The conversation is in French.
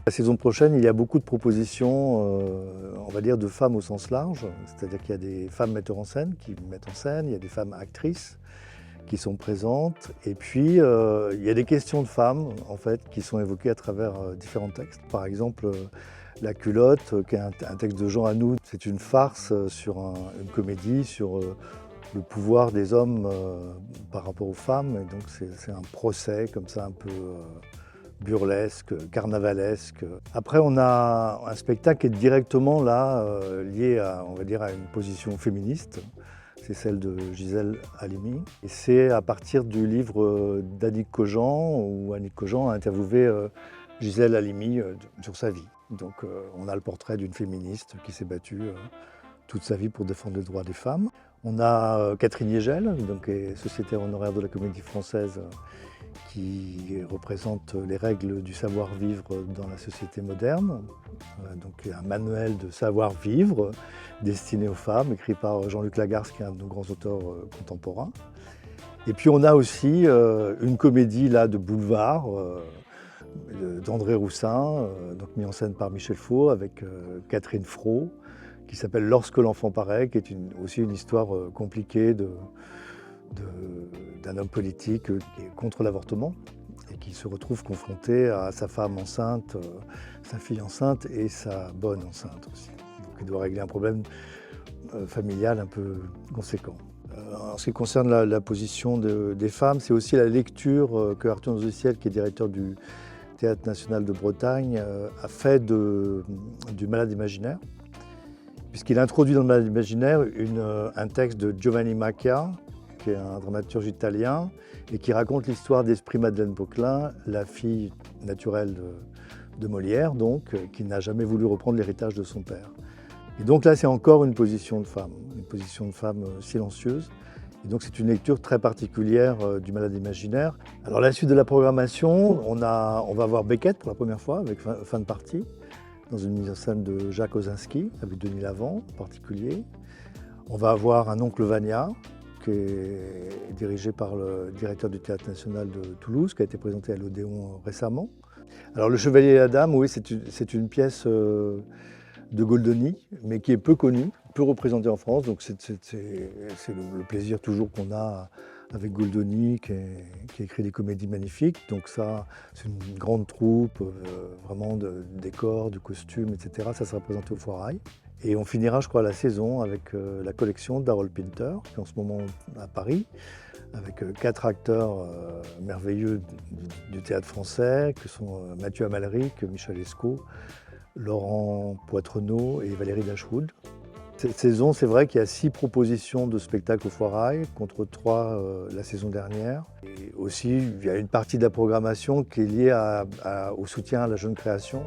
La saison prochaine, il y a beaucoup de propositions, on va dire, de femmes au sens large. C'est-à-dire qu'il y a des femmes metteurs en scène qui mettent en scène, il y a des femmes actrices qui sont présentes. Et puis, il y a des questions de femmes, en fait, qui sont évoquées à travers différents textes. Par exemple, La culotte, qui est un texte de Jean Anoud. C'est une farce sur une comédie sur le pouvoir des hommes par rapport aux femmes. Et donc, c'est un procès comme ça, un peu burlesque, carnavalesque. Après, on a un spectacle qui est directement là, lié à, on va dire, à une position féministe. C'est celle de Gisèle Halimi. Et c'est à partir du livre d'Annick Cogent, où Annick Cogent a interviewé Gisèle Halimi sur sa vie. Donc on a le portrait d'une féministe qui s'est battue toute sa vie pour défendre les droits des femmes. On a Catherine Yegel, donc sociétaire honoraire de la Comédie Française, qui représente les règles du savoir-vivre dans la société moderne. Donc un manuel de savoir-vivre destiné aux femmes, écrit par Jean-Luc Lagarce, qui est un de nos grands auteurs contemporains. Et puis on a aussi une comédie là, de boulevard d'André Roussin, donc mis en scène par Michel Faux, avec Catherine Fro, qui s'appelle Lorsque l'enfant paraît, qui est aussi une histoire compliquée d'un homme politique qui est contre l'avortement et qui se retrouve confronté à sa femme enceinte, sa fille enceinte et sa bonne enceinte aussi. Donc il doit régler un problème familial un peu conséquent. En ce qui concerne la position des femmes, c'est aussi la lecture que Arthur Nozdeciel, qui est directeur du Théâtre national de Bretagne, a fait du Malade imaginaire, puisqu'il introduit dans le Malade imaginaire un texte de Giovanni Macchia, qui est un dramaturge italien, et qui raconte l'histoire d'Esprit Madeleine Poquelin, la fille naturelle de Molière, donc, qui n'a jamais voulu reprendre l'héritage de son père. Et donc là, c'est encore une position de femme silencieuse. Et donc c'est une lecture très particulière du Malade imaginaire. Alors la suite de la programmation, on va voir Beckett pour la première fois, avec fin de partie, dans une mise en scène de Jacques Osinski, avec Denis Lavant en particulier. On va avoir Un oncle Vania, qui est dirigé par le directeur du Théâtre national de Toulouse, qui a été présenté à l'Odéon récemment. Alors Le Chevalier et la Dame, oui, c'est une pièce de Goldoni, mais qui est peu connue, peu représentée en France. Donc c'est le plaisir toujours qu'on a avec Goldoni, qui écrit des comédies magnifiques. Donc ça, c'est une grande troupe, vraiment de décors, de costumes, etc. Ça sera présenté au Foirail. Et on finira, je crois, la saison avec la collection d'Harold Pinter, qui est en ce moment à Paris, avec 4 acteurs merveilleux du théâtre français, que sont Mathieu Amalric, Michel Lescaut, Laurent Poitrenaud et Valérie Dashwood. Cette saison, c'est vrai qu'il y a 6 propositions de spectacles au Foirail, contre 3 la saison dernière. Et aussi, il y a une partie de la programmation qui est liée au soutien à la jeune création.